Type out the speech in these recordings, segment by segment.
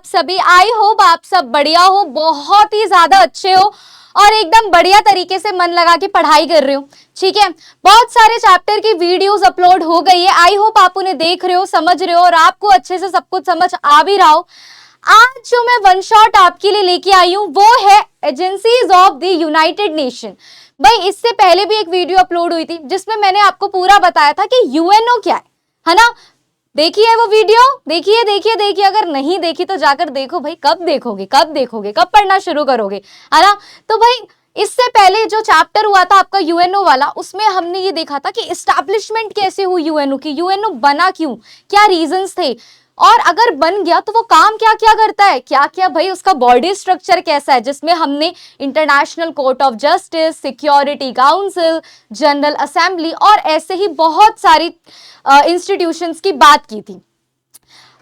आप सभी। I hope आप सब बढ़िया हो, बहुत ही ज्यादा अच्छे हो और एकदम बढ़िया तरीके से मन लगा के पढ़ाई कर रहे हो। ठीक है, बहुत सारे चैप्टर की वीडियोस अपलोड हो गई है। आई होप आप उन्हें देख रहे हो, समझ रहे हो और आपको अच्छे से सब कुछ समझ आ भी रहा हो। आज जो मैं वन शॉट आपके लिए लेके आई हूं वो है agencies of the United nation. भाई इससे पहले भी एक वीडियो अपलोड हुई थी जिसमें मैंने आपको पूरा बताया था कि यूएनओ क्या है ना। देखिए वो वीडियो, देखिए देखिए देखिए, अगर नहीं देखी तो जाकर देखो भाई। कब देखोगे, कब देखोगे, कब पढ़ना शुरू करोगे, है ना। तो भाई इससे पहले जो चैप्टर हुआ था आपका यूएनओ वाला, उसमें हमने ये देखा था कि एस्टैब्लिशमेंट कैसे हुई यूएनओ की, यूएनओ बना क्यों, क्या रीजंस थे, और अगर बन गया तो वो काम क्या क्या करता है, क्या क्या भाई उसका बॉडी स्ट्रक्चर कैसा है, जिसमें हमने international court of justice, security council, general assembly और ऐसे ही बहुत सारी इंस्टीट्यूशंस की बात की थी।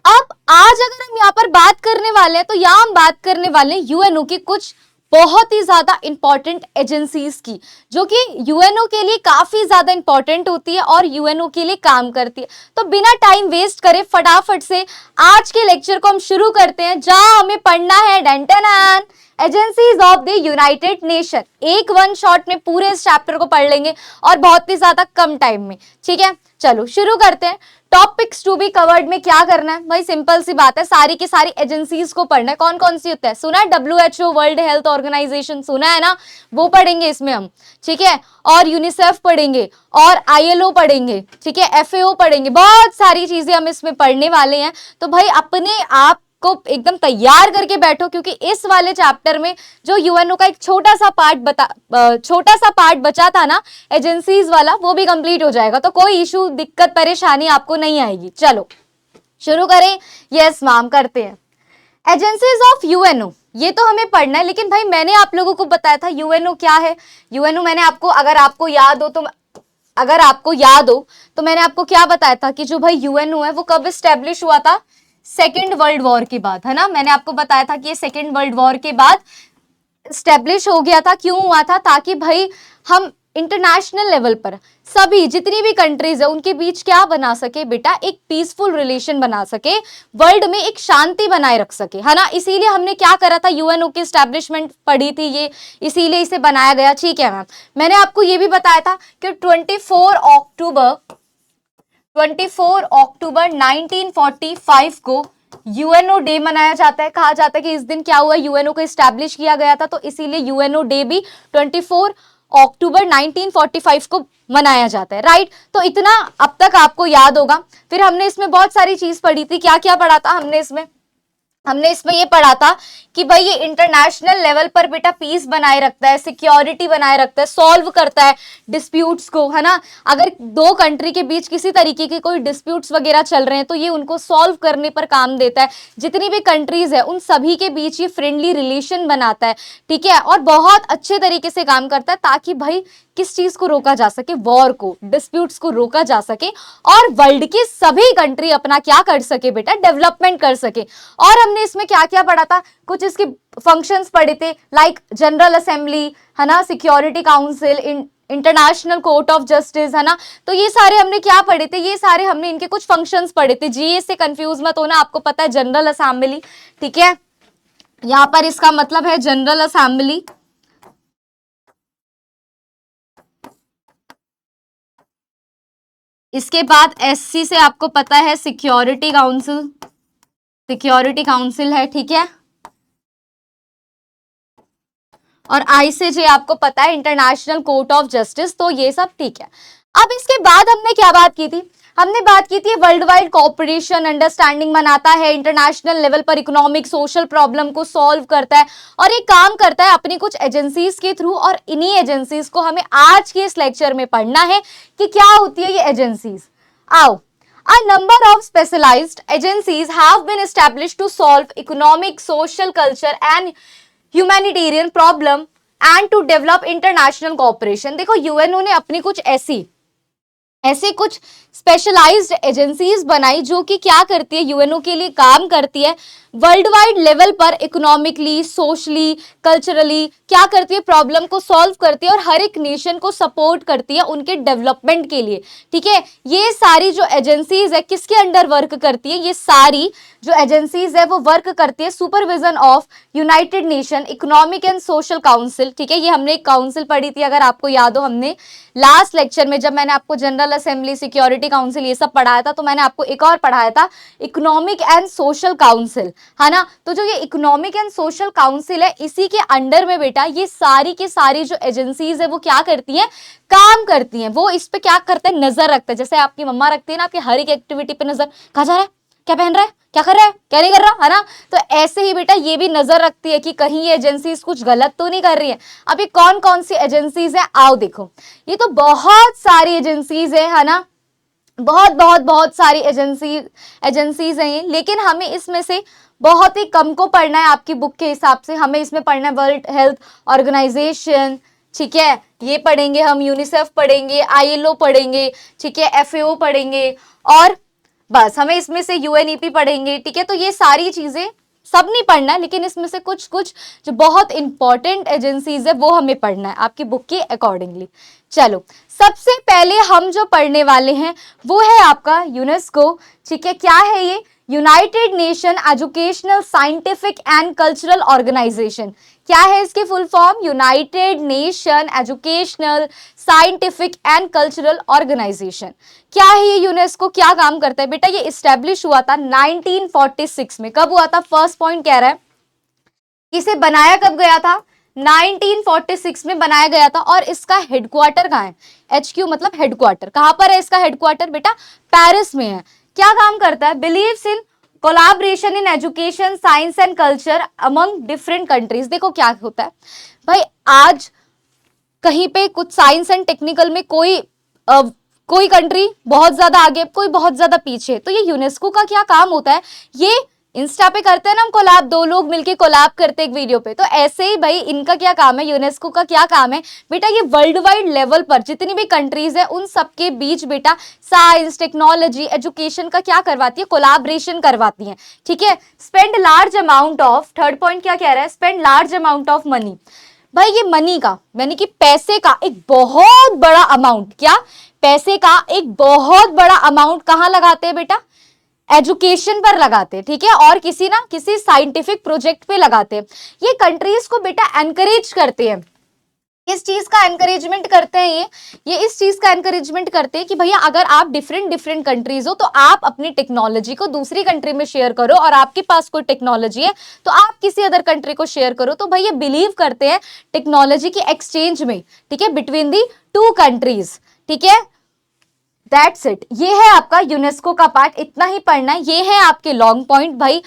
अब आज अगर हम यहाँ पर बात करने वाले हैं तो यहाँ हम बात करने वाले हैं यूएनओ की कुछ बहुत ही ज्यादा इंपॉर्टेंट एजेंसीज की, जो कि यूएनओ के लिए काफी ज्यादा इंपॉर्टेंट होती है और यूएनओ के लिए काम करती है। तो बिना टाइम वेस्ट करे फटाफट से आज के लेक्चर को हम शुरू करते हैं, जहां हमें पढ़ना है Danton agencies of the United nation. एक वन शॉट में पूरे इस चैप्टर को पढ़ लेंगे और बहुत ही ज्यादा कम टाइम में। ठीक है, चलो शुरू करते हैं। टॉपिक्स टू बी कवर्ड में क्या करना है भाई, सिंपल सी बात है, सारी की सारी एजेंसीज को पढ़ना है। कौन कौन सी होता है, सुना है, WHO वर्ल्ड हेल्थ ऑर्गेनाइजेशन सुना है ना, वो पढ़ेंगे इसमें हम। ठीक है, और यूनिसेफ पढ़ेंगे और ILO पढ़ेंगे, ठीक है, FAO पढ़ेंगे, बहुत सारी चीजें हम इसमें पढ़ने वाले हैं। तो भाई अपने आप को एकदम तैयार करके बैठो, क्योंकि इस वाले चैप्टर में जो यूएनओ का एक छोटा सा पार्ट बचा था ना एजेंसीज वाला, वो भी कंप्लीट हो जाएगा। तो कोई इशू, दिक्कत, परेशानी आपको नहीं आएगी। चलो शुरू करें। यस मैम, करते हैं। एजेंसीज ऑफ यूएनओ, ये तो हमें पढ़ना है, लेकिन भाई मैंने आप लोगों को बताया था यूएनओ क्या है। यूएनओ मैंने आपको, अगर आपको याद हो तो मैंने आपको क्या बताया था कि जो भाई यूएनओ है वो कब एस्टेब्लिश हुआ था, सेकेंड वर्ल्ड वॉर के बाद, है ना। मैंने आपको बताया था कि ये सेकेंड वर्ल्ड वॉर के बाद स्टेब्लिश हो गया था। क्यों हुआ था, ताकि भाई हम इंटरनेशनल लेवल पर सभी जितनी भी कंट्रीज है उनके बीच क्या बना सके बेटा, एक पीसफुल रिलेशन बना सके, वर्ल्ड में एक शांति बनाए रख सके, है ना। इसीलिए हमने क्या करा था, यूएनओ की स्टैब्लिशमेंट पढ़ी थी, ये इसीलिए इसे बनाया गया। ठीक है मैम, मैंने आपको ये भी बताया था कि 24 अक्टूबर 1945 को यूएनओ डे मनाया जाता है। कहा जाता है कि इस दिन क्या हुआ, यूएनओ को एस्टैब्लिश किया गया था, तो इसीलिए यूएनओ डे भी 24 अक्टूबर 1945 को मनाया जाता है। राइट, तो इतना अब तक आपको याद होगा। फिर हमने इसमें बहुत सारी चीज पढ़ी थी। क्या क्या पढ़ा था हमने इसमें ये पढ़ा था कि भाई ये इंटरनेशनल लेवल पर बेटा पीस बनाए रखता है, सिक्योरिटी बनाए रखता है, सॉल्व करता है डिस्प्यूट्स को, है ना। अगर दो कंट्री के बीच किसी तरीके के कोई डिस्प्यूट्स वगैरह चल रहे हैं तो ये उनको सॉल्व करने पर काम देता है। जितनी भी कंट्रीज है उन सभी के बीच ये फ्रेंडली रिलेशन बनाता है। ठीक है, और बहुत अच्छे तरीके से काम करता है, ताकि भाई किस चीज को रोका जा सके, वॉर को, डिस्प्यूट्स को रोका जा सके और वर्ल्ड की सभी कंट्री अपना क्या कर सके बेटा, डेवलपमेंट कर सके। और हमने इसमें क्या क्या पढ़ा था, कुछ इसके फंक्शंस पढ़े थे, लाइक जनरल असेंबली, है ना, security council, international court of justice, है ना। तो ये सारे हमने क्या पढ़े थे, ये सारे हमने इनके कुछ फंक्शंस पढ़े थे। जीए से कंफ्यूज मत होना, आपको पता है जनरल असेंबली, ठीक है, यहां पर इसका मतलब है जनरल असेंबली। इसके बाद एससी से आपको पता है सिक्योरिटी काउंसिल है, ठीक है, और आई से जे आपको पता है इंटरनेशनल कोर्ट ऑफ जस्टिस। तो ये सब ठीक है। अब इसके बाद हमने क्या बात की थी, हमने बात की थी वर्ल्ड वाइड कोऑपरेशन, अंडरस्टैंडिंग बनाता है, इंटरनेशनल लेवल पर इकोनॉमिक सोशल प्रॉब्लम को सॉल्व करता है और एक काम करता है अपनी कुछ एजेंसीज के थ्रू। और इन्हीं एजेंसीज को हमें आज के इस लेक्चर में पढ़ना है कि क्या होती है ये एजेंसीज। आओ, a number of specialized agencies have been established to solve economic, social, culture and humanitarian problem and to develop international cooperation। देखो यूएनओ ने अपनी कुछ ऐसी ऐसे कुछ स्पेशलाइज्ड एजेंसीज बनाई जो कि क्या करती है, यूएनओ के लिए काम करती है, वर्ल्ड वाइड लेवल पर इकोनॉमिकली, सोशली, कल्चरली क्या करती है, प्रॉब्लम को सॉल्व करती है और हर एक नेशन को सपोर्ट करती है उनके डेवलपमेंट के लिए। ठीक है, ये सारी जो एजेंसीज है किसके अंडर वर्क करती है, ये सारी जो एजेंसीज है वो वर्क करती है supervision of United nation economic and social council. ठीक है, ये हमने एक काउंसिल पढ़ी थी, अगर आपको याद हो, हमने लास्ट लेक्चर में जब मैंने आपको जनरल असेंबली, सिक्योरिटी काउंसिल ये सब पढ़ाया था, तो मैंने आपको एक और पढ़ाया था इकोनॉमिक एंड सोशल काउंसिल, है ना। तो जो ये इकोनॉमिक एंड सोशल काउंसिल है, इसी के अंडर में बेटा ये सारी की सारी जो एजेंसीज है वो क्या करती हैं, काम करती हैं। वो इस पे क्या करते हैं, नजर रखते हैं। जैसे आपकी मम्मा रखती है ना आपकी हर एक एक्टिविटी पे नजर, कहाँ जा रहा है, क्या पहन रहा है, क्या कर रहा है, क्या नहीं कर रहा, है ना। तो ऐसे ही बेटा ये भी नजर रखती है कि कहीं ये एजेंसीज कुछ गलत तो नहीं कर रही है। अब ये कौन कौन सी एजेंसीज है, आओ देखो। ये तो बहुत सारी एजेंसीज है ना, बहुत बहुत बहुत सारी एजेंसीज हैं ये, लेकिन हमें इसमें से बहुत ही कम को पढ़ना है आपकी बुक के हिसाब से। हमें इसमें पढ़ना है वर्ल्ड हेल्थ ऑर्गेनाइजेशन, ठीक है, ये पढ़ेंगे हम, यूनिसेफ पढ़ेंगे, आईएलओ पढ़ेंगे, ठीक है, एफएओ पढ़ेंगे, और बस हमें इसमें से यूएनईपी पढ़ेंगे। ठीक है, तो ये सारी चीजें सब नहीं पढ़ना है, लेकिन इसमें से कुछ कुछ जो बहुत इंपॉर्टेंट एजेंसीज है वो हमें पढ़ना है आपकी बुक के अकॉर्डिंगली। चलो, सबसे पहले हम जो पढ़ने वाले हैं वो है आपका यूनेस्को। ठीक है, क्या है ये, United Nation Educational, Scientific and Cultural Organisation. क्या है इसकी full form, United Nation Educational, Scientific and Cultural Organisation. क्या है ये यूनेस्को, क्या काम करता है बेटा, ये इस्टेब्लिश हुआ था 1946 में। कब हुआ था, फर्स्ट पॉइंट कह रहा है, इसे बनाया कब गया था, 1946 में बनाया गया था। और इसका हेडक्वार्टर कहाँ है, HQ मतलब हेडक्वार्टर, कहां पर है इसका हेडक्वार्टर बेटा, पेरिस में है। क्या काम करता है, believes in collaboration in education, science and culture among different countries. देखो क्या होता है भाई, आज कहीं पे कुछ साइंस एंड टेक्निकल में कोई कंट्री बहुत ज्यादा आगे, कोई बहुत ज्यादा पीछे, तो ये यूनेस्को का क्या काम होता है, ये इंस्टा पे करते हैं ना हम कोलैब, दो लोग मिलके कोलैब करते हैं एक वीडियो पे, तो ऐसे ही भाई इनका क्या काम है, यूनेस्को का क्या काम है बेटा, ये वर्ल्ड वाइड लेवल पर जितनी भी कंट्रीज है उन सबके बीच बेटा साइंस, टेक्नोलॉजी, एजुकेशन का क्या करवाती है, कोलैबोरेशन करवाती है। ठीक है, spend large amount of, third point क्या कह रहा है, spend large amount of money. भाई ये मनी का, यानी कि पैसे का एक बहुत बड़ा अमाउंट, क्या, पैसे का एक बहुत बड़ा अमाउंट कहां लगाते हैं बेटा, एजुकेशन पर लगाते हैं। ठीक है, और किसी साइंटिफिक प्रोजेक्ट पे लगाते हैं। ये कंट्रीज को बेटा एनकरेज करते हैं, किस चीज का एनकरेजमेंट करते हैं, ये इस चीज का एनकरेजमेंट करते हैं कि भैया अगर आप डिफरेंट कंट्रीज हो तो आप अपनी टेक्नोलॉजी को दूसरी कंट्री में शेयर करो, और आपके पास कोई टेक्नोलॉजी है तो आप किसी अदर कंट्री को शेयर करो। तो भैया बिलीव करते हैं टेक्नोलॉजी की एक्सचेंज में, ठीक है, बिटवीन दी टू कंट्रीज। ठीक है, दैट्स इट, ये है आपका यूनेस्को का पार्ट, इतना ही पढ़ना है। ये है आपके लॉन्ग पॉइंट। भाई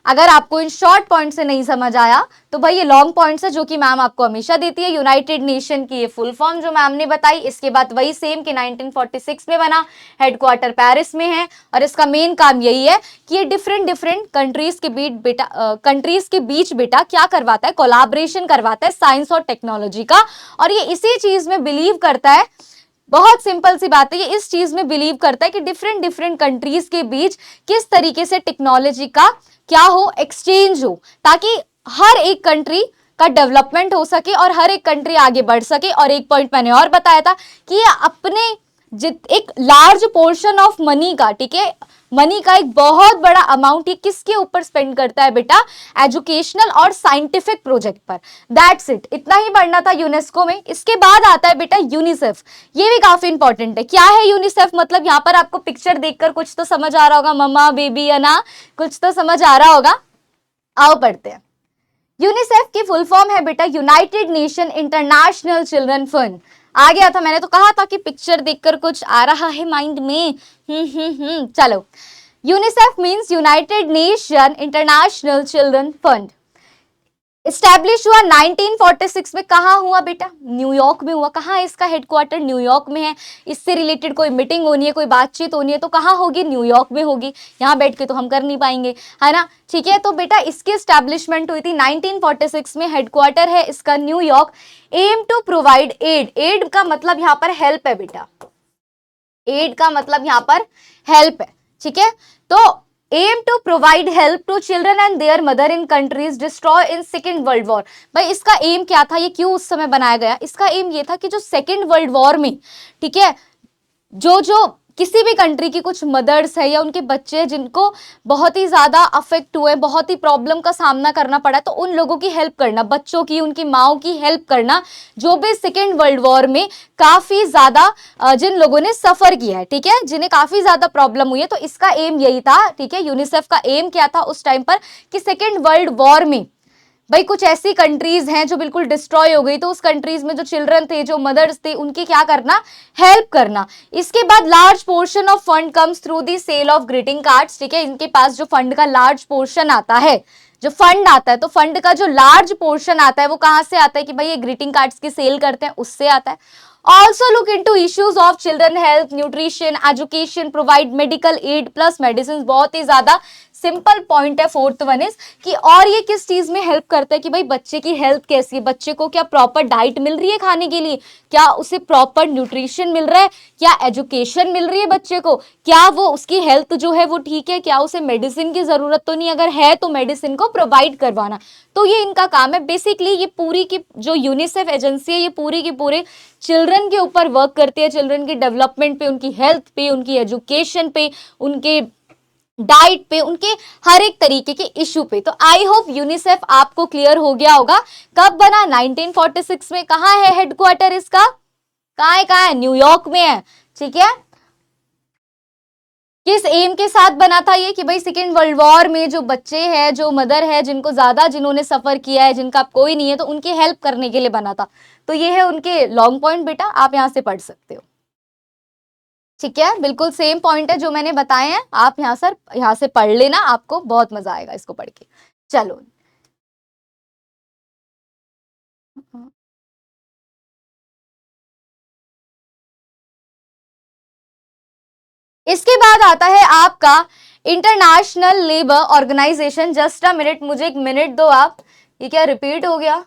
अगर आपको इन शॉर्ट पॉइंट से नहीं समझ आया तो भाई ये लॉन्ग पॉइंट्स है जो कि मैम आपको हमेशा देती है। यूनाइटेड नेशन की ये फुल फॉर्म जो मैम ने बताई, इसके बाद वही सेम कि 1946 में बना, हेडक्वार्टर पेरिस में है, और इसका मेन काम यही है कि ये डिफरेंट कंट्रीज के बीच बेटा क्या करवाता है, कोलैबोरेशन करवाता है साइंस और टेक्नोलॉजी का। और ये इसी चीज में बिलीव करता है, बहुत सिंपल सी बात है, ये इस चीज में बिलीव करता है कि डिफरेंट कंट्रीज के बीच किस तरीके से टेक्नोलॉजी का क्या हो, एक्सचेंज हो, ताकि हर एक कंट्री का डेवलपमेंट हो सके और हर एक कंट्री आगे बढ़ सके। और एक पॉइंट मैंने और बताया था कि ये अपने एक लार्ज पोर्शन ऑफ मनी का, ठीक है, मनी का एक बहुत बड़ा अमाउंट ये किसके ऊपर स्पेंड करता है बेटा, एजुकेशनल और साइंटिफिक प्रोजेक्ट पर। दैट्स इट, इतना ही पढ़ना था यूनेस्को में। इसके बाद आता है बेटा यूनिसेफ, ये भी काफी इंपॉर्टेंट है। क्या है यूनिसेफ, मतलब यहाँ पर आपको पिक्चर देखकर कुछ तो समझ आ रहा होगा, मम्मा बेबी है ना, कुछ तो समझ आ रहा होगा। आओ पढ़ते हैं। यूनिसेफ की फुल फॉर्म है बेटा United Nation International Children Fund. आ गया था, मैंने तो कहा था कि पिक्चर देखकर कुछ आ रहा है माइंड में। चलो, UNICEF means United Nation International Children fund. Establish हुआ 1946 में। कहाँ हुआ बेटा, न्यूयॉर्क में हुआ। कहाँ है इसका हेडक्वार्टर, न्यूयॉर्क में है। इससे रिलेटेड कोई मीटिंग होनी है, कोई बातचीत होनी है तो कहाँ होगी, न्यूयॉर्क में होगी। यहाँ बैठ के तो हम कर नहीं पाएंगे, है ना। ठीक है, तो बेटा इसकी एस्टैब्लिशमेंट हुई थी 1946 में, हेडक्वार्टर है इसका New York. Aim to provide aid, aid का मतलब यहाँ पर हेल्प है बेटा, एड का मतलब यहाँ पर हेल्प है, ठीक है। तो aim to provide help to children and their mother in countries destroy in second world war. भाई इसका एम क्या था, ये क्यों उस समय बनाया गया? इसका एम ये था कि जो सेकेंड वर्ल्ड वॉर में, ठीक है, जो जो किसी भी कंट्री की कुछ मदर्स है या उनके बच्चे जिनको बहुत ही ज्यादा अफेक्ट हुए, बहुत ही प्रॉब्लम का सामना करना पड़ा, तो उन लोगों की हेल्प करना, बच्चों की, उनकी माओ की हेल्प करना, जो भी सेकेंड वर्ल्ड वॉर में काफी ज्यादा जिन लोगों ने सफर किया है, ठीक है, जिन्हें काफी ज्यादा प्रॉब्लम हुई है। तो इसका एम यही था, ठीक है। यूनिसेफ का एम क्या था उस टाइम पर कि सेकेंड वर्ल्ड वॉर में भाई कुछ ऐसी कंट्रीज हैं जो बिल्कुल डिस्ट्रॉय हो गई, तो उस कंट्रीज में जो चिल्ड्रन थे, जो मदर्स थे, उनकी क्या करना, हेल्प करना। इसके बाद large portion of fund comes through the sale of greeting cards, ठीक है। इनके पास जो फंड का लार्ज पोर्शन आता है, जो फंड आता है, तो फंड का जो लार्ज पोर्शन आता है वो कहां से आता है कि भाई ये ग्रीटिंग कार्ड्स की सेल करते हैं, उससे आता है। Also look into issues of children health, nutrition, education, provide medical aid plus medicines। बहुत ही ज्यादा सिंपल पॉइंट है फोर्थ वन इज कि और ये किस चीज में हेल्प करता है कि भाई बच्चे की हेल्थ कैसी है, बच्चे को क्या प्रॉपर डाइट मिल रही है खाने के लिए, क्या उसे प्रॉपर न्यूट्रिशन मिल रहा है, क्या एजुकेशन मिल रही है बच्चे को, क्या वो उसकी हेल्थ जो है वो ठीक है, क्या उसे मेडिसिन की जरूरत तो नहीं, अगर है तो मेडिसिन को प्रोवाइड करवाना। तो ये इनका काम है बेसिकली। ये पूरी की जो यूनिसेफ एजेंसी है ये पूरी की पूरे चिल्ड्रन के ऊपर वर्क करती है, चिल्ड्रन की डेवलपमेंट पे, उनकी हेल्थ पे, उनकी एजुकेशन पे, उनके डाइट पे, उनके हर एक तरीके के इशू पे। तो आई होप यूनिसेफ आपको क्लियर हो गया होगा। कब बना? 1946 में। कहाँ है हेडक्वार्टर इसका? कहाँ है? न्यूयॉर्क में है, ठीक है। किस एम के साथ बना था ये कि भाई सेकेंड वर्ल्ड वॉर में जो बच्चे हैं, जो मदर है, जिनको ज्यादा, जिन्होंने सफर किया है, जिनका कोई नहीं है, तो उनकी हेल्प करने के लिए बना था। तो ये है उनके लॉन्ग पॉइंट, बेटा आप यहां से पढ़ सकते हो, ठीक है। बिल्कुल सेम पॉइंट है जो मैंने बताए हैं, आप यहाँ से पढ़ लेना, आपको बहुत मजा आएगा इसको पढ़ के। चलो इसके बाद आता है आपका International Labour Organisation. Just a minute, मुझे एक मिनट दो आप। ये क्या रिपीट हो गया?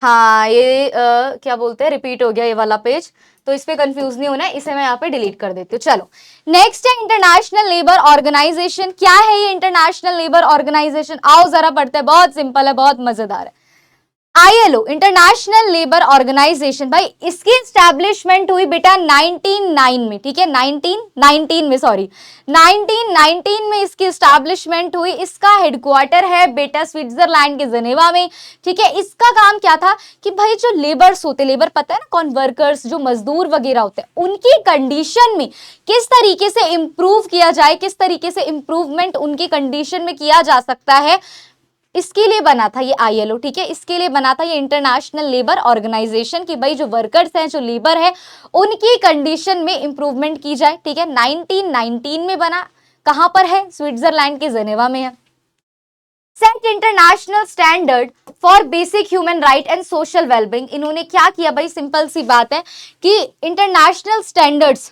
हाँ ये क्या बोलते हैं, रिपीट हो गया ये वाला पेज, तो इस पे कंफ्यूज नहीं होना है, इसे मैं यहाँ पे डिलीट कर देती हूँ। चलो नेक्स्ट है इंटरनेशनल लेबर ऑर्गेनाइजेशन। क्या है ये इंटरनेशनल लेबर ऑर्गेनाइजेशन? आओ जरा पढ़ते हैं, बहुत सिंपल है, बहुत मजेदार है। ILO इंटरनेशनल लेबर ऑर्गेनाइजेशन, भाई इसकी स्टैब्लिशमेंट हुई बेटा 1909 में, ठीक है, 1919 में, सॉरी 1919 में इसकी स्टैब्लिशमेंट हुई। इसका हेडक्वार्टर है बेटा स्विट्जरलैंड के जेनेवा में, ठीक है। इसका काम क्या था कि भाई जो लेबर्स होते, लेबर पता है ना कौन, वर्कर्स, जो मजदूर वगैरह होते हैं, उनकी कंडीशन में किस तरीके से इंप्रूव किया जाए, किस तरीके से इंप्रूवमेंट उनकी कंडीशन में किया जा सकता है, इसके लिए बना था ये ILO, ठीक है। इसके लिए बना था ये इंटरनेशनल लेबर ऑर्गेनाइजेशन कि भाई जो वर्कर्स हैं, जो लेबर है, उनकी कंडीशन में इंप्रूवमेंट की जाए, ठीक है। 1919 में बना। कहां पर है? स्विट्जरलैंड के जेनेवा में है। Set international standard for basic human right and social wellbeing. इन्होंने क्या किया भाई, सिंपल सी बात है कि इंटरनेशनल स्टैंडर्ड्स,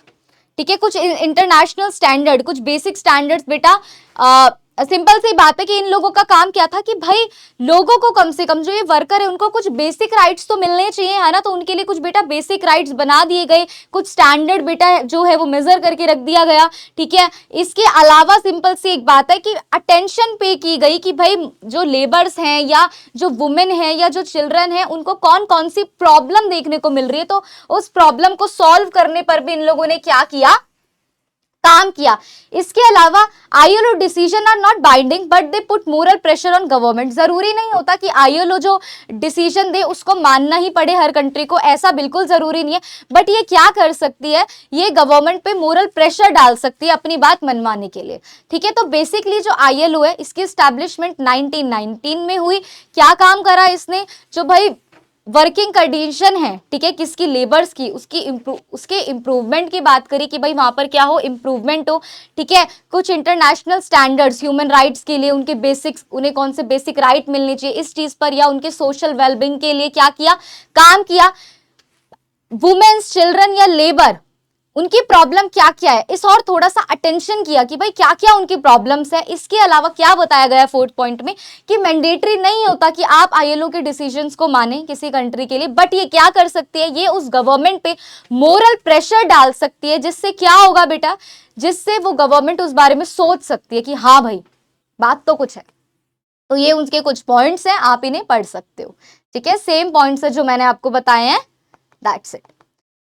ठीक है, कुछ इंटरनेशनल स्टैंडर्ड, कुछ बेसिक स्टैंडर्ड्स बेटा, सिंपल सी बात है कि इन लोगों का काम क्या था कि भाई लोगों को कम से कम, जो ये वर्कर है, उनको कुछ बेसिक राइट्स तो मिलने चाहिए, है ना। तो उनके लिए कुछ बेटा बेसिक राइट्स बना दिए गए, कुछ स्टैंडर्ड बेटा जो है वो मेजर करके रख दिया गया, ठीक है। इसके अलावा सिंपल सी एक बात है कि अटेंशन पे की गई कि भाई जो लेबर्स हैं या जो वुमेन है या जो चिल्ड्रन है, उनको कौन कौन सी प्रॉब्लम देखने को मिल रही है, तो उस प्रॉब्लम को सॉल्व करने पर भी इन लोगों ने क्या किया, काम किया। इसके अलावा ILO decision are not binding but they put moral pressure on government. जरूरी नहीं होता कि ILO जो डिसीजन दे उसको मानना ही पड़े हर कंट्री को, ऐसा बिल्कुल जरूरी नहीं है। बट ये क्या कर सकती है, ये गवर्नमेंट पे मोरल प्रेशर डाल सकती है अपनी बात मनवाने के लिए, ठीक है। तो बेसिकली जो ILO है, इसकी स्टैब्लिशमेंट 1919 में हुई। क्या काम करा इसने, जो भाई वर्किंग कंडीशन है, ठीक है, किसकी, लेबर्स की, उसके इम्प्रूवमेंट की बात करी कि भाई वहां पर क्या हो, इम्प्रूवमेंट हो, ठीक है। कुछ इंटरनेशनल स्टैंडर्ड्स ह्यूमन राइट्स के लिए, उनके बेसिक्स, उन्हें कौन से बेसिक राइट मिलने चाहिए इस चीज पर, या उनके सोशल वेलबींग के लिए क्या किया, काम किया। वुमेन्स, चिल्ड्रन या लेबर, उनकी प्रॉब्लम क्या क्या है, इस और थोड़ा सा अटेंशन किया कि भाई क्या क्या उनकी प्रॉब्लम्स है। इसके अलावा क्या बताया गया है फोर्थ पॉइंट में कि मैंडेटरी नहीं होता कि आप आईएलओ के डिसीजंस को माने किसी कंट्री के लिए, बट ये क्या कर सकती है, ये उस गवर्नमेंट पे मोरल प्रेशर डाल सकती है, जिससे क्या होगा बेटा, जिससे वो गवर्नमेंट उस बारे में सोच सकती है कि हाँ भाई बात तो कुछ है। तो ये उनके कुछ पॉइंट्स हैं, आप इन्हें पढ़ सकते हो। ठीक है, सेम पॉइंट्स है जो मैंने आपको बताए हैं, दैट्स इट।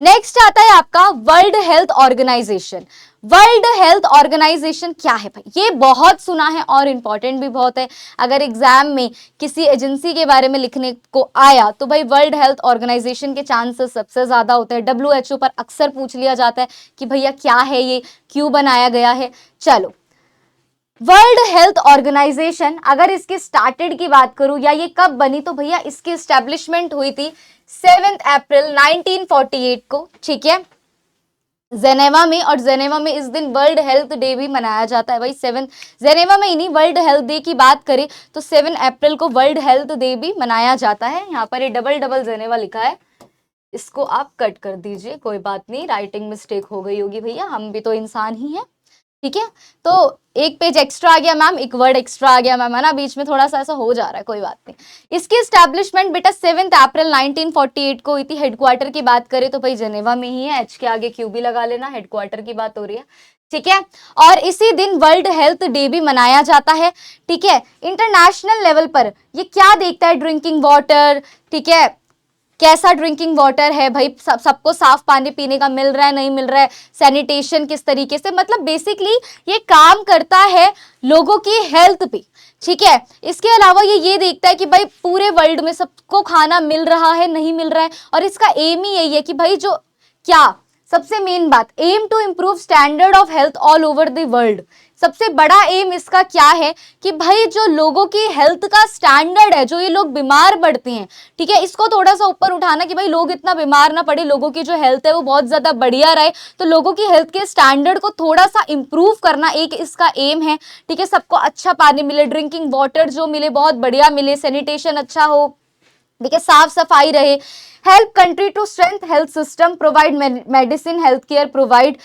नेक्स्ट आता है आपका World Health Organisation. World Health Organisation क्या है भाई, ये बहुत सुना है और इंपॉर्टेंट भी बहुत है। अगर एग्जाम में किसी एजेंसी के बारे में लिखने को आया तो भाई वर्ल्ड हेल्थ ऑर्गेनाइजेशन के चांसेस सबसे ज्यादा होते हैं। डब्ल्यूएचओ पर अक्सर पूछ लिया जाता है कि भैया क्या है ये, क्यों बनाया गया है। चलो, वर्ल्ड हेल्थ ऑर्गेनाइजेशन अगर इसके स्टार्टेड की बात करूं या ये कब बनी, तो भैया इसकी एस्टेब्लिशमेंट हुई थी 7 अप्रैल 1948 को। ठीक है, जेनेवा में, और जेनेवा में इस दिन वर्ल्ड हेल्थ डे भी मनाया जाता है भाई। 7 जेनेवा में ही नहीं, वर्ल्ड हेल्थ डे की बात करें तो 7 अप्रैल को वर्ल्ड हेल्थ डे भी मनाया जाता है। यहाँ पर ये डबल डबल जेनेवा लिखा है, इसको आप कट कर दीजिए, कोई बात नहीं, राइटिंग मिस्टेक हो गई होगी भैया, हम भी तो इंसान ही हैं। ठीक है, तो एक पेज एक्स्ट्रा आ गया मैम, एक वर्ड एक्स्ट्रा आ गया मैम, है ना, बीच में थोड़ा सा ऐसा हो जा रहा है, कोई बात नहीं। इसकी एस्टैब्लिशमेंट बेटा 7 अप्रैल 1948 को हुई थी। हेडक्वार्टर की बात करें तो भाई जेनेवा में ही है, एच के आगे क्यू भी लगा लेना, हेडक्वार्टर की बात हो रही है। ठीक है, और इसी दिन वर्ल्ड हेल्थ डे भी मनाया जाता है। ठीक है, इंटरनेशनल लेवल पर ये क्या देखता है, ड्रिंकिंग वाटर, ठीक है, कैसा ड्रिंकिंग वाटर है भाई, सबको साफ पानी पीने का मिल रहा है, नहीं मिल रहा है, सैनिटेशन किस तरीके से, मतलब बेसिकली ये काम करता है लोगों की हेल्थ पे। ठीक है, इसके अलावा ये देखता है कि भाई पूरे वर्ल्ड में सबको खाना मिल रहा है, नहीं मिल रहा है, और इसका एम ही यही है कि भाई जो क्या सबसे मेन बात, aim to improve standard of health all over the world. सबसे बड़ा एम इसका क्या है कि भाई जो लोगों की हेल्थ का स्टैंडर्ड है, जो ये लोग बीमार पड़ते हैं, ठीक है, इसको थोड़ा सा ऊपर उठाना कि भाई लोग इतना बीमार ना पड़े, लोगों की जो हेल्थ है वो बहुत ज्यादा बढ़िया रहे, तो लोगों की हेल्थ के स्टैंडर्ड को थोड़ा सा इंप्रूव करना एक इसका एम है। ठीक है, सबको अच्छा पानी मिले, ड्रिंकिंग वाटर जो मिले बहुत बढ़िया मिले, सैनिटेशन अच्छा हो, ठीक है, साफ सफाई रहे, help country to strength health system, provide medicine, health care, provide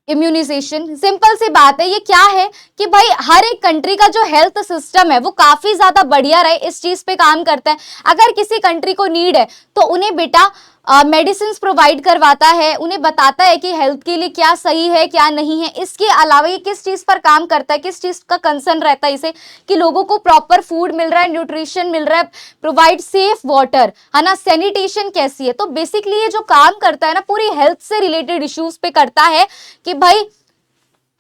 immunisation. Simple सी बात है, ये क्या है कि भाई हर एक कंट्री का जो हेल्थ सिस्टम है वो काफी ज्यादा बढ़िया रहे, इस चीज पे काम करता है। अगर किसी कंट्री को नीड है तो उन्हें बेटा मेडिसिन प्रोवाइड करवाता है, उन्हें बताता है कि हेल्थ के लिए क्या सही है क्या नहीं है। इसके अलावा ये किस चीज पर काम करता है, किस चीज का कंसर्न रहता है इसे, कि लोगों को प्रॉपर फूड मिल रहा है, न्यूट्रिशन मिल रहा है, प्रोवाइड सेफ वाटर, है ना, सैनिटेशन कैसी है। तो बेसिकली ये जो काम करता है ना पूरी हेल्थ से रिलेटेड इश्यूज पे करता है कि भाई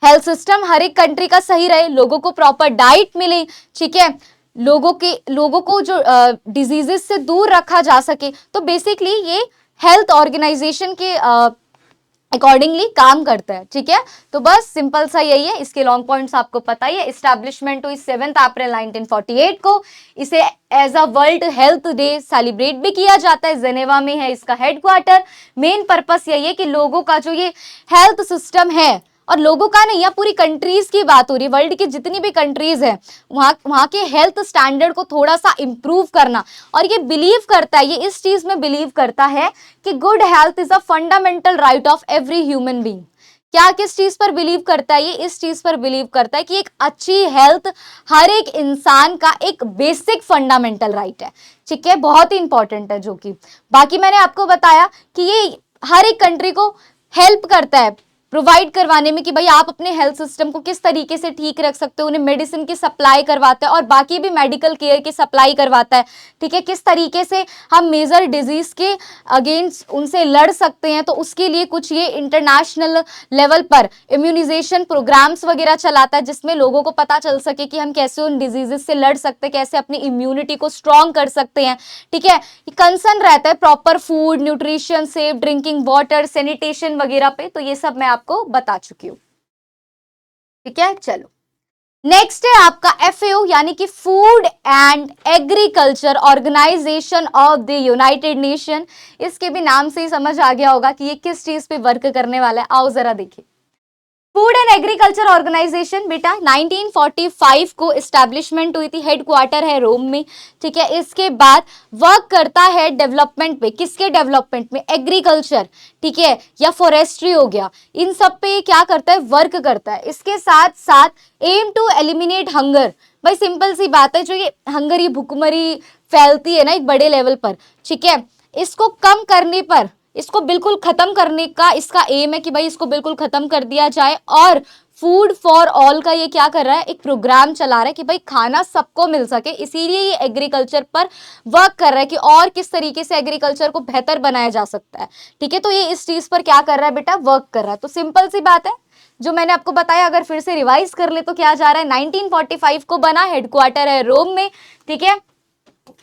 हेल्थ सिस्टम हर एक कंट्री का सही रहे, लोगों को प्रॉपर डाइट मिले, ठीक है, लोगों को जो डिजीजेस से दूर रखा जा सके। तो बेसिकली ये हेल्थ ऑर्गेनाइजेशन के अकॉर्डिंगली काम करता है। ठीक है, तो बस सिंपल सा यही है, इसके लॉन्ग पॉइंट्स आपको पता ही है। एस्टैब्लिशमेंट हुई 7 अप्रैल 1948 को, इसे as a World Health Day celebrate भी किया जाता है, जेनेवा में है इसका हेडक्वार्टर। मेन पर्पस यही है कि लोगों का जो ये हेल्थ सिस्टम है, और लोगों का नहीं, यहाँ पूरी कंट्रीज की बात हो रही है, वर्ल्ड की जितनी भी कंट्रीज है वहां के हेल्थ स्टैंडर्ड को थोड़ा सा इंप्रूव करना। और ये बिलीव करता है, ये इस चीज में बिलीव करता है कि good health is a fundamental right of every human being. क्या किस चीज पर बिलीव करता है, ये इस चीज पर बिलीव करता है कि एक अच्छी हेल्थ हर एक इंसान का एक बेसिक फंडामेंटल राइट है। ठीक है, बहुत ही इंपॉर्टेंट है, जो कि बाकी मैंने आपको बताया कि ये हर एक कंट्री को हेल्प करता है प्रोवाइड करवाने में कि भाई आप अपने हेल्थ सिस्टम को किस तरीके से ठीक रख सकते हो, उन्हें मेडिसिन की सप्लाई करवाता है और बाकी भी मेडिकल केयर की सप्लाई करवाता है। ठीक है, किस तरीके से हम मेजर डिजीज के अगेंस्ट उनसे लड़ सकते हैं, तो उसके लिए कुछ ये इंटरनेशनल लेवल पर इम्यूनाइजेशन प्रोग्राम्स वगैरह चलाता है, जिसमें लोगों को पता चल सके कि हम कैसे उन डिजीजेस से लड़ सकते हैं, कैसे अपनी इम्यूनिटी को स्ट्रॉन्ग कर सकते हैं। ठीक है, कंसर्न रहता है proper food, nutrition, safe drinking water, sanitation वगैरह पे, तो ये सब मैं आपको बता चुकी हूं। ठीक है, चलो नेक्स्ट है आपका FAO यानी कि Food and Agriculture Organisation of the United Nation. इसके भी नाम से ही समझ आ गया होगा कि ये किस चीज पे वर्क करने वाला है। आओ जरा देखिए, फूड एंड एग्रीकल्चर ऑर्गेनाइजेशन बेटा 1945 को एस्टैब्लिशमेंट हुई थी, हेडक्वार्टर है रोम में, ठीक है। इसके बाद वर्क करता है डेवलपमेंट पे, किसके डेवलपमेंट में, एग्रीकल्चर, ठीक है, या फॉरेस्ट्री हो गया, इन सब पे क्या करता है, वर्क करता है। इसके साथ साथ एम टू एलिमिनेट हंगर, भाई सिंपल सी बात है, जो ये हंगर, ये भुखमरी फैलती है ना एक बड़े लेवल पर, ठीक है, इसको कम करने पर, इसको बिल्कुल खत्म करने का इसका एम है कि भाई इसको बिल्कुल खत्म कर दिया जाए। और फूड फॉर ऑल का ये क्या कर रहा है, एक प्रोग्राम चला रहा है कि भाई खाना सबको मिल सके, इसीलिए ये एग्रीकल्चर पर वर्क कर रहा है कि और किस तरीके से एग्रीकल्चर को बेहतर बनाया जा सकता है, ठीक है। तो ये इस चीज पर क्या कर रहा है बेटा, वर्क कर रहा है। तो सिंपल सी बात है जो मैंने आपको बताया, अगर फिर से रिवाइज कर ले तो क्या जा रहा है, 1945 को बना, हेडक्वार्टर है रोम में, ठीक है,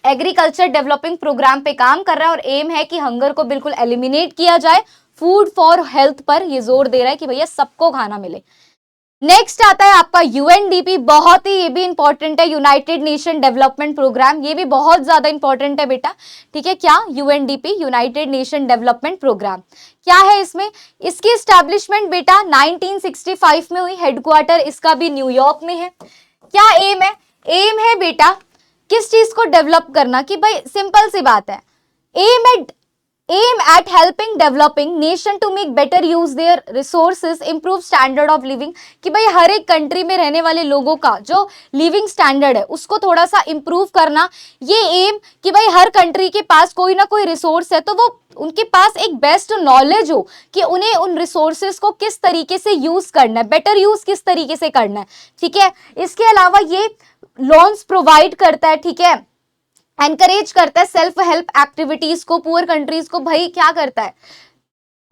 एग्रीकल्चर डेवलपिंग प्रोग्राम पे काम कर रहा है और एम है कि हंगर को बिल्कुल एलिमिनेट किया जाए। फूड फॉर हेल्थ पर ये जोर दे रहा है कि भैया सबको खाना मिले। नेक्स्ट आता है आपका यूएनडीपी, बहुत ही ये भी इंपॉर्टेंट है, यूनाइटेड नेशन डेवलपमेंट प्रोग्राम, ये भी बहुत ज्यादा इंपॉर्टेंट है बेटा, ठीक है। क्या, UNDP, United Nation Development Programme, क्या है इसमें, इसकी एस्टैब्लिशमेंट बेटा 1965 में हुई, हेडक्वार्टर इसका भी न्यूयॉर्क में है। क्या एम है, एम है बेटा किस चीज को डेवलप करना, कि भाई सिंपल सी बात है, aim at helping developing nation to make better use their resources, improve standard of living, कि भाई हर एक कंट्री में रहने वाले लोगों का जो लिविंग स्टैंडर्ड है उसको थोड़ा सा इंप्रूव करना, ये एम कि भाई हर कंट्री के पास कोई ना कोई रिसोर्स है तो वो उनके पास एक बेस्ट नॉलेज हो कि उन्हें उन रिसोर्सेज को किस तरीके से यूज करना है, बेटर यूज किस तरीके से करना है, ठीक है। इसके अलावा ये लोन्स प्रोवाइड करता है, ठीक है, एनकरेज करता है सेल्फ हेल्प एक्टिविटीज को, पुअर कंट्रीज को, भाई क्या करता है,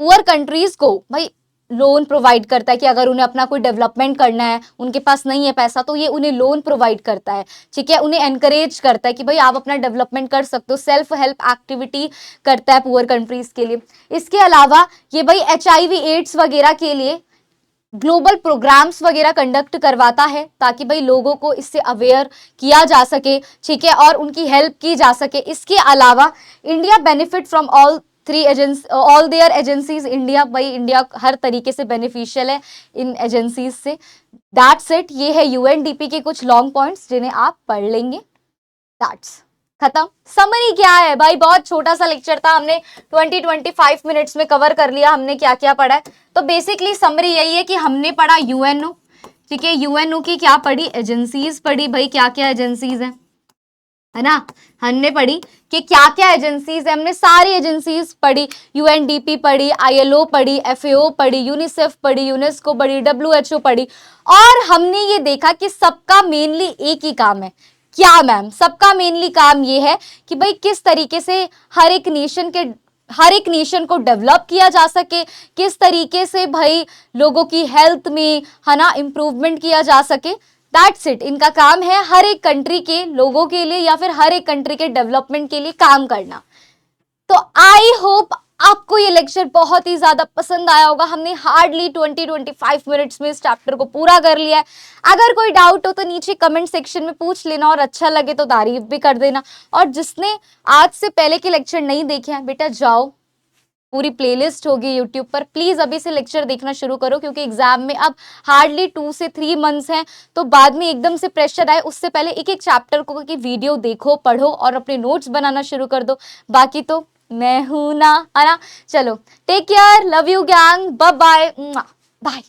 पुअर कंट्रीज को भाई लोन प्रोवाइड करता है कि अगर उन्हें अपना कोई डेवलपमेंट करना है, उनके पास नहीं है पैसा, तो ये उन्हें लोन प्रोवाइड करता है, ठीक है, उन्हें एनकरेज करता है कि भाई आप अपना डेवलपमेंट कर सकते हो, सेल्फ हेल्प एक्टिविटी करता है पुअर कंट्रीज के लिए। इसके अलावा ये भाई HIV एड्स वगैरह के लिए ग्लोबल प्रोग्राम्स वगैरह कंडक्ट करवाता है ताकि भाई लोगों को इससे अवेयर किया जा सके, ठीक है, और उनकी हेल्प की जा सके। इसके अलावा India benefit from all their agencies, India, भाई इंडिया हर तरीके से बेनिफिशियल है इन एजेंसीज से। दैट्स इट, ये है यूएनडीपी के कुछ लॉन्ग पॉइंट्स जिन्हें आप पढ़ लेंगे। दैट्स खत्म। समरी क्या है भाई, बहुत छोटा सा लेक्चर था, हमने 20-25 मिनट्स में कवर कर लिया हमने क्या क्या पढ़ा है। तो बेसिकली समरी यही है कि हमने पढ़ा यूएनओ, ठीक है, यूएनओ की क्या पढ़ी, एजेंसीज पढ़ी, भाई क्या क्या एजेंसीज हैं, है ना, हमने पढ़ी कि क्या क्या एजेंसीज है, हमने सारी एजेंसीज पढ़ी, यूएनडीपी पढ़ी, ILO पढ़ी, FAO पढ़ी, यूनिसेफ पढ़ी, यूनेस्को पढ़ी, WHO पढ़ी, और हमने ये देखा कि सबका मेनली एक ही काम है। क्या मैम, सबका मेनली काम ये है कि भाई किस तरीके से हर एक नेशन को डेवलप किया जा सके, किस तरीके से भाई लोगों की हेल्थ में, है ना, इंप्रूवमेंट किया जा सके। दैट्स इट, इनका काम है हर एक कंट्री के लोगों के लिए या फिर हर एक कंट्री के डेवलपमेंट के लिए काम करना। तो आई होप आपको ये लेक्चर बहुत ही ज्यादा पसंद आया होगा। हमने हार्डली 20-25 मिनट्स में इस चैप्टर को पूरा कर लिया है। अगर कोई डाउट हो तो नीचे कमेंट सेक्शन में पूछ लेना, और अच्छा लगे तो तारीफ भी कर देना। और जिसने आज से पहले के लेक्चर नहीं देखे हैं बेटा, जाओ, पूरी प्लेलिस्ट होगी यूट्यूब पर, प्लीज अभी से लेक्चर देखना शुरू करो, क्योंकि एग्जाम में अब हार्डली 2 से 3 मंथ्स हैं, तो बाद में एकदम से प्रेशर आए उससे पहले एक एक चैप्टर को की वीडियो देखो, पढ़ो और अपने नोट्स बनाना शुरू कर दो। बाकी तो मैं हूं ना, है ना। चलो, take care, love you gang, bye bye, bye.